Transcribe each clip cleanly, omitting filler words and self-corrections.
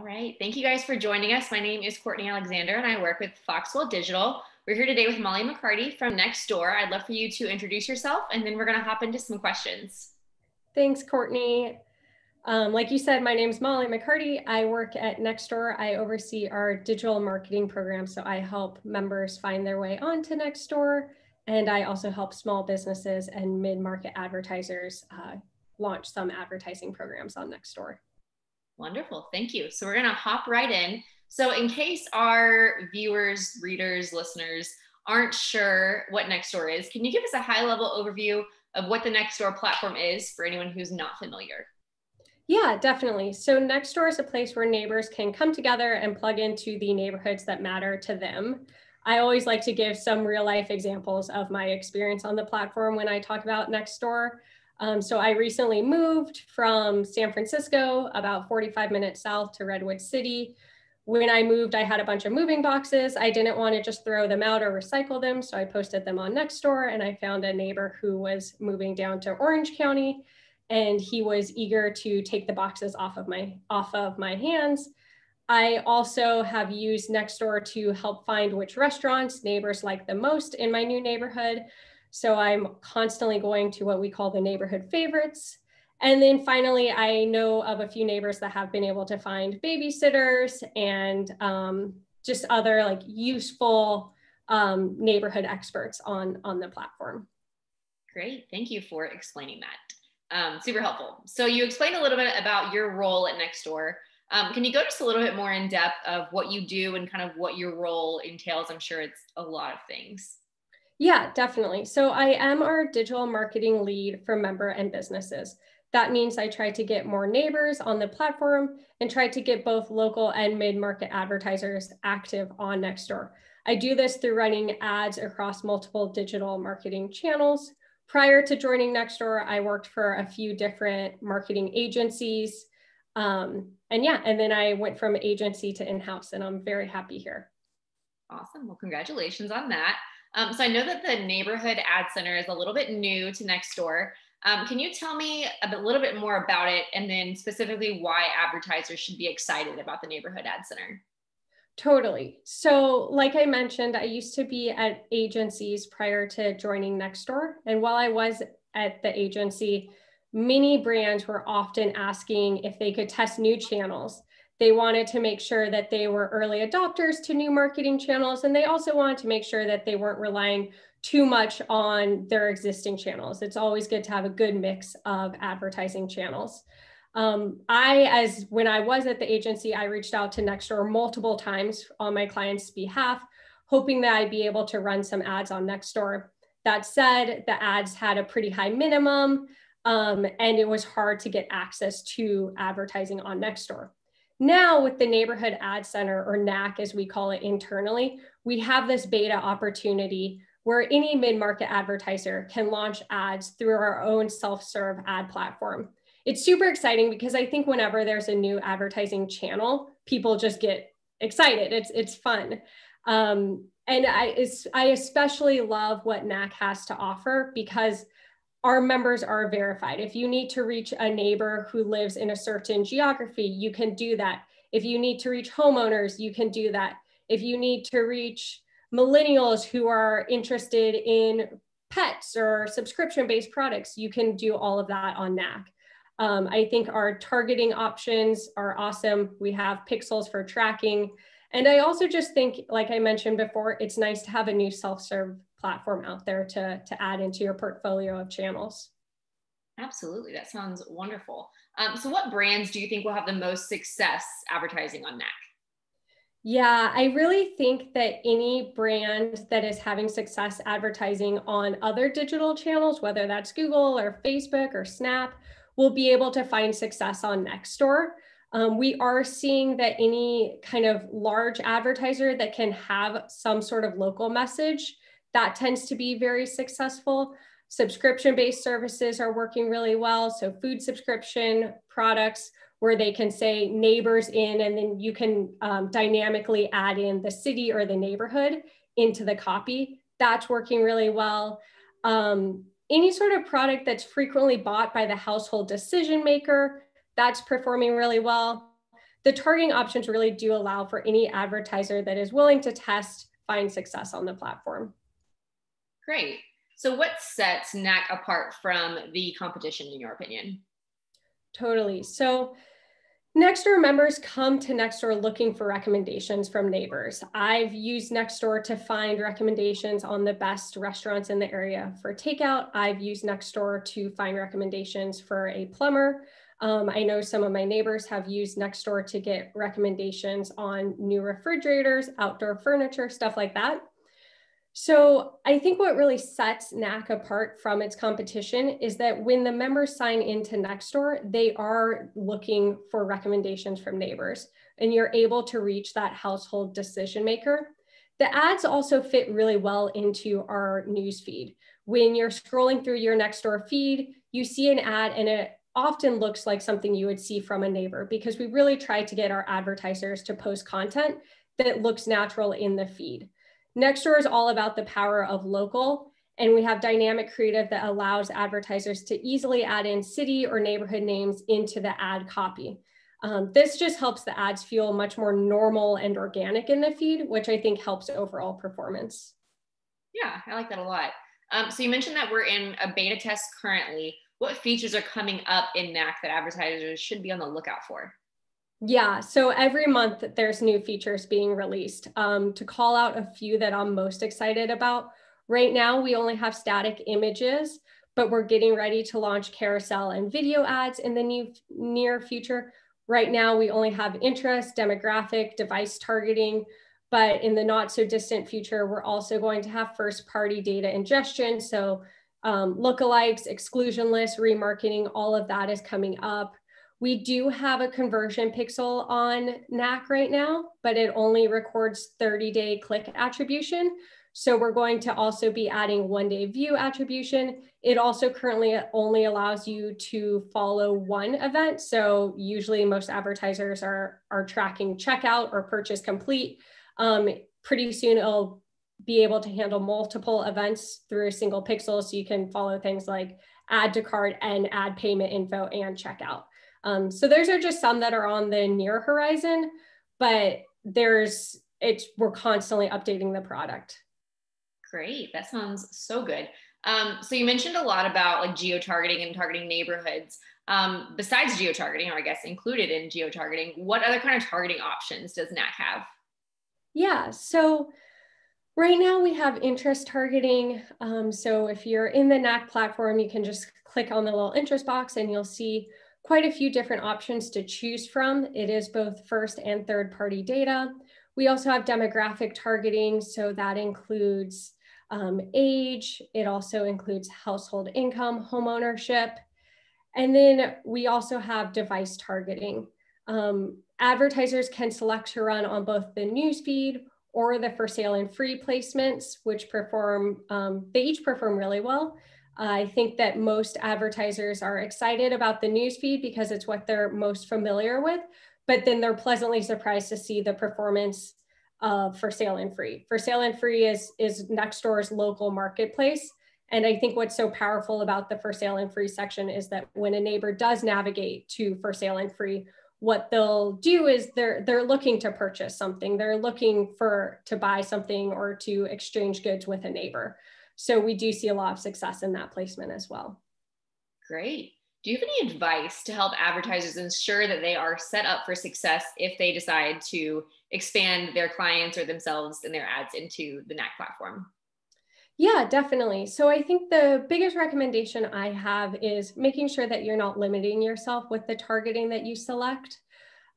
All right. Thank you guys for joining us. My name is Courtney Alexander and I work with Foxwell Digital. We're here today with Molly McCarty from Nextdoor. I'd love for you to introduce yourself and then we're going to hop into some questions. Thanks, Courtney. Like you said, my name is Molly McCarty. I work at Nextdoor. I oversee our digital marketing program. So I help members find their way onto Nextdoor. And I also help small businesses and mid-market advertisers launch some advertising programs on Nextdoor. Wonderful. Thank you. So we're going to hop right in. So in case our viewers, readers, listeners aren't sure what Nextdoor is, can you give us a high-level overview of what the Nextdoor platform is for anyone who's not familiar? Yeah, definitely. So Nextdoor is a place where neighbors can come together and plug into the neighborhoods that matter to them. I always like to give some real life examples of my experience on the platform when I talk about Nextdoor. So I recently moved from San Francisco, about 45 minutes south, to Redwood City. When I moved, I had a bunch of moving boxes. I didn't want to just throw them out or recycle them, so I posted them on Nextdoor, and I found a neighbor who was moving down to Orange County, and he was eager to take the boxes off of my hands. I also have used Nextdoor to help find which restaurants neighbors like the most in my new neighborhood. So I'm constantly going to what we call the neighborhood favorites. And then finally, I know of a few neighbors that have been able to find babysitters and just other like useful neighborhood experts on the platform. Great. Thank you for explaining that. Super helpful. So you explained a little bit about your role at Nextdoor. Can you go just a little bit more in depth of what you do and kind of what your role entails? I'm sure it's a lot of things. Yeah, definitely. So I am our digital marketing lead for member and businesses. That means I try to get more neighbors on the platform and try to get both local and mid-market advertisers active on Nextdoor. I do this through running ads across multiple digital marketing channels. Prior to joining Nextdoor, I worked for a few different marketing agencies. And then I went from agency to in-house, and I'm very happy here. Awesome. Well, congratulations on that. So I know that the Neighborhood Ad Center is a little bit new to Nextdoor. Can you tell me a little bit more about it and then specifically why advertisers should be excited about the Neighborhood Ad Center? Totally. So like I mentioned, I used to be at agencies prior to joining Nextdoor. And while I was at the agency, many brands were often asking if they could test new channels. They wanted to make sure that they were early adopters to new marketing channels. And they also wanted to make sure that they weren't relying too much on their existing channels. It's always good to have a good mix of advertising channels. When I was at the agency, I reached out to Nextdoor multiple times on my clients' behalf, hoping that I'd be able to run some ads on Nextdoor. That said, the ads had a pretty high minimum, and it was hard to get access to advertising on Nextdoor. Now with the Neighborhood Ad Center, or NAC as we call it internally, we have this beta opportunity where any mid-market advertiser can launch ads through our own self-serve ad platform. It's super exciting because I think whenever there's a new advertising channel, people just get excited. It's fun. And I especially love what NAC has to offer because our members are verified. If you need to reach a neighbor who lives in a certain geography, you can do that. If you need to reach homeowners, you can do that. If you need to reach millennials who are interested in pets or subscription-based products, you can do all of that on NAC. I think our targeting options are awesome. We have pixels for tracking. And I also just think, like I mentioned before, it's nice to have a new self-serve platform out there to add into your portfolio of channels. Absolutely. That sounds wonderful. So what brands do you think will have the most success advertising on NAC? Yeah, I really think that any brand that is having success advertising on other digital channels, whether that's Google or Facebook or Snap, will be able to find success on Nextdoor. We are seeing that any kind of large advertiser that can have some sort of local message, that tends to be very successful. Subscription-based services are working really well. So food subscription products where they can say neighbors in, and then you can dynamically add in the city or the neighborhood into the copy. That's working really well. Any sort of product that's frequently bought by the household decision maker, that's performing really well. the targeting options really do allow for any advertiser that is willing to test, find success on the platform. Great. So what sets NAC apart from the competition, in your opinion? Totally. So Nextdoor members come to Nextdoor looking for recommendations from neighbors. I've used Nextdoor to find recommendations on the best restaurants in the area for takeout. I've used Nextdoor to find recommendations for a plumber. I know some of my neighbors have used Nextdoor to get recommendations on new refrigerators, outdoor furniture, stuff like that. So I think what really sets NAC apart from its competition is that when the members sign into Nextdoor, they are looking for recommendations from neighbors, and you're able to reach that household decision maker. The ads also fit really well into our news feed. When you're scrolling through your Nextdoor feed, you see an ad and it often looks like something you would see from a neighbor, because we really try to get our advertisers to post content that looks natural in the feed. Nextdoor is all about the power of local, and we have dynamic creative that allows advertisers to easily add in city or neighborhood names into the ad copy. This just helps the ads feel much more normal and organic in the feed, which I think helps overall performance. Yeah, I like that a lot. So you mentioned that we're in a beta test currently. What features are coming up in NAC that advertisers should be on the lookout for? Yeah, so every month there's new features being released. To call out a few that I'm most excited about, right now we only have static images, but we're getting ready to launch carousel and video ads in the near future. Right now we only have interest, demographic, device targeting, but in the not so distant future, we're also going to have first party data ingestion. So lookalikes, exclusion lists, remarketing, all of that is coming up. We do have a conversion pixel on NAC right now, but it only records 30-day click attribution. So we're going to also be adding one-day view attribution. It also currently only allows you to follow one event. So usually most advertisers are tracking checkout or purchase complete. Pretty soon it'll be able to handle multiple events through a single pixel. So you can follow things like add to cart and add payment info and checkout. So those are just some that are on the near horizon, but we're constantly updating the product. Great, that sounds so good. So you mentioned a lot about like geo-targeting and targeting neighborhoods. Besides geo-targeting, or I guess included in geo-targeting, what other kind of targeting options does NAC have? Yeah, so right now we have interest targeting. So if you're in the NAC platform, you can just click on the little interest box and you'll see quite a few different options to choose from. It is both first and third party data. We also have demographic targeting. So that includes age. It also includes household income, home ownership. And then we also have device targeting. Advertisers can select to run on both the newsfeed or the for sale and free placements, which they each perform really well. I think that most advertisers are excited about the newsfeed because it's what they're most familiar with, but then they're pleasantly surprised to see the performance of for sale and free. For sale and free is Nextdoor's local marketplace. And I think what's so powerful about the for sale and free section is that when a neighbor does navigate to for sale and free, what they'll do is they're looking to purchase something. They're looking to buy something or to exchange goods with a neighbor. So we do see a lot of success in that placement as well. Great. Do you have any advice to help advertisers ensure that they are set up for success if they decide to expand their clients or themselves and their ads into the NAC platform? Yeah, definitely. So I think the biggest recommendation I have is making sure that you're not limiting yourself with the targeting that you select.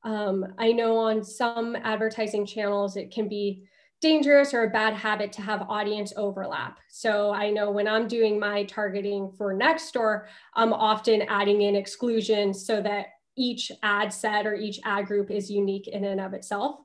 I know on some advertising channels, it can be dangerous or a bad habit to have audience overlap. So I know when I'm doing my targeting for Nextdoor, I'm often adding in exclusions so that each ad set or each ad group is unique in and of itself.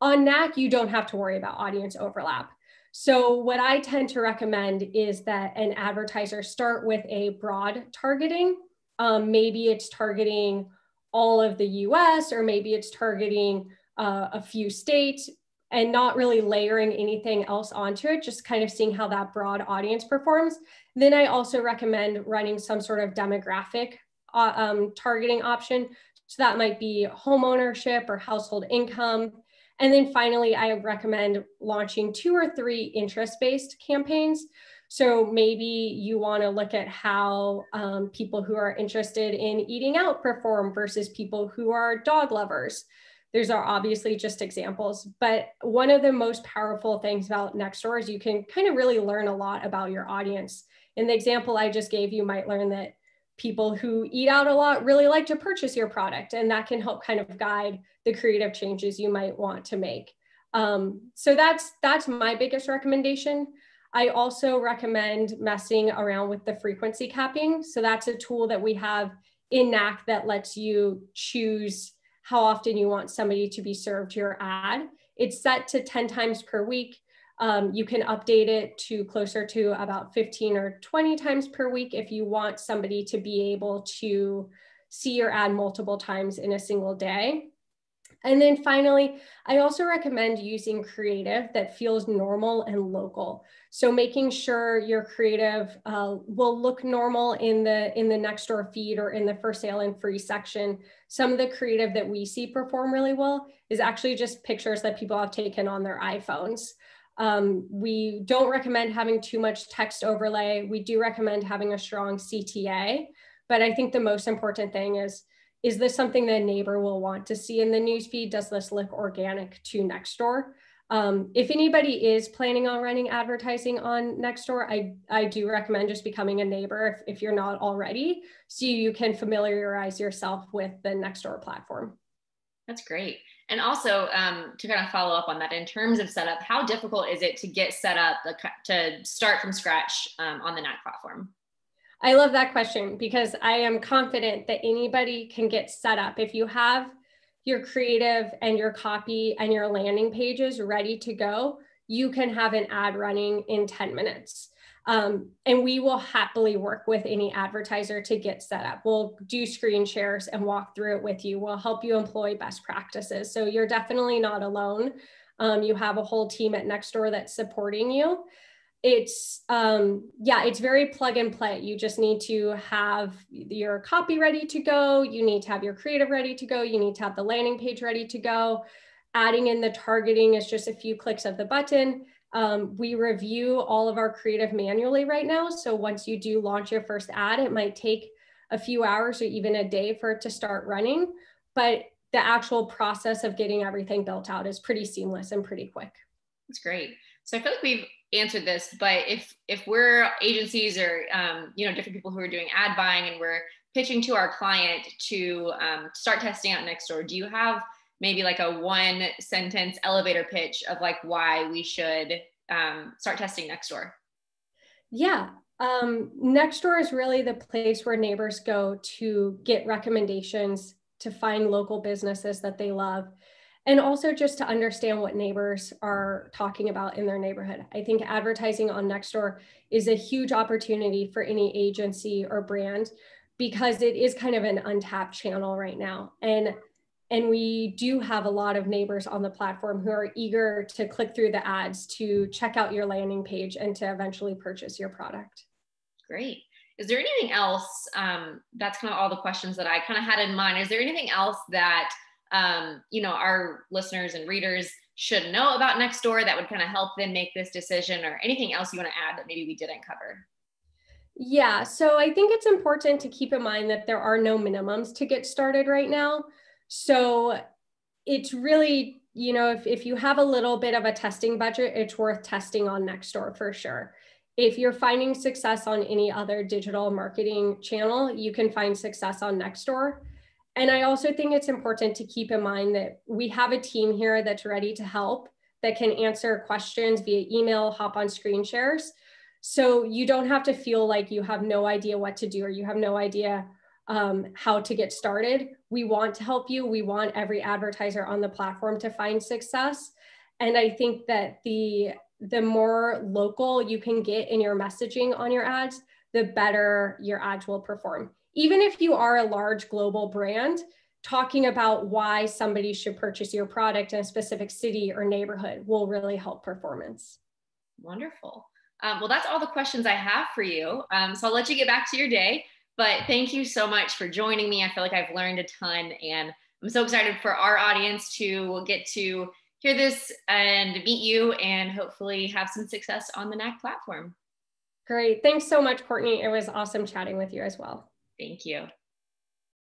On NAC, you don't have to worry about audience overlap. So what I tend to recommend is that an advertiser start with a broad targeting. Maybe it's targeting all of the US, or maybe it's targeting a few states, and not really layering anything else onto it, just kind of seeing how that broad audience performs. Then I also recommend running some sort of demographic targeting option. So that might be home ownership or household income. And then finally, I recommend launching 2 or 3 interest-based campaigns. So maybe you want to look at how people who are interested in eating out perform versus people who are dog lovers. Those are obviously just examples, but one of the most powerful things about Nextdoor is you can kind of really learn a lot about your audience. In the example I just gave, you might learn that people who eat out a lot really like to purchase your product, and that can help kind of guide the creative changes you might want to make. So that's my biggest recommendation. I also recommend messing around with the frequency capping. So that's a tool that we have in NAC that lets you choose how often you want somebody to be served your ad. It's set to 10 times per week. You can update it to closer to about 15 or 20 times per week if you want somebody to be able to see your ad multiple times in a single day. And then finally, I also recommend using creative that feels normal and local. So making sure your creative will look normal in the Nextdoor feed or in the for sale and free section. Some of the creative that we see perform really well is actually just pictures that people have taken on their iPhones. We don't recommend having too much text overlay. We do recommend having a strong CTA, but I think the most important thing is this something that a neighbor will want to see in the newsfeed? Does this look organic to Nextdoor? If anybody is planning on running advertising on Nextdoor, I do recommend just becoming a neighbor if you're not already, so you can familiarize yourself with the Nextdoor platform. That's great. And also to kind of follow up on that, in terms of setup, how difficult is it to get set up, to start from scratch on the NAC platform? I love that question because I am confident that anybody can get set up. If you have your creative and your copy and your landing pages ready to go, you can have an ad running in 10 minutes. And we will happily work with any advertiser to get set up. We'll do screen shares and walk through it with you. We'll help you employ best practices. So you're definitely not alone. You have a whole team at Nextdoor that's supporting you. It's very plug and play. You just need to have your copy ready to go. You need to have your creative ready to go. You need to have the landing page ready to go. Adding in the targeting is just a few clicks of the button. We review all of our creative manually right now. So once you do launch your first ad, it might take a few hours or even a day for it to start running. But the actual process of getting everything built out is pretty seamless and pretty quick. That's great. So I feel like we've answered this, but if we're agencies or different people who are doing ad buying and we're pitching to our client to start testing out Nextdoor, do you have maybe like a 1-sentence elevator pitch of like why we should start testing Nextdoor? Yeah, Nextdoor is really the place where neighbors go to get recommendations, to find local businesses that they love, and also just to understand what neighbors are talking about in their neighborhood. I think advertising on Nextdoor is a huge opportunity for any agency or brand because it is kind of an untapped channel right now. And we do have a lot of neighbors on the platform who are eager to click through the ads, to check out your landing page, and to eventually purchase your product. Great. Is there anything else, that's kind of all the questions that I kind of had in mind. Is there anything else that our listeners and readers should know about Nextdoor that would kind of help them make this decision, or anything else you want to add that maybe we didn't cover? Yeah, so I think it's important to keep in mind that there are no minimums to get started right now. So it's really, if you have a little bit of a testing budget, it's worth testing on Nextdoor for sure. If you're finding success on any other digital marketing channel, you can find success on Nextdoor. And I also think it's important to keep in mind that we have a team here that's ready to help, that can answer questions via email, hop on screen shares. So you don't have to feel like you have no idea what to do or you have no idea how to get started. We want to help you. We want every advertiser on the platform to find success. And I think that the more local you can get in your messaging on your ads, the better your ads will perform. Even if you are a large global brand, talking about why somebody should purchase your product in a specific city or neighborhood will really help performance. Wonderful. Well, that's all the questions I have for you. So I'll let you get back to your day. But thank you so much for joining me. I feel like I've learned a ton, and I'm so excited for our audience to get to hear this and meet you and hopefully have some success on the NAC platform. Great. Thanks so much, Courtney. It was awesome chatting with you as well. Thank you.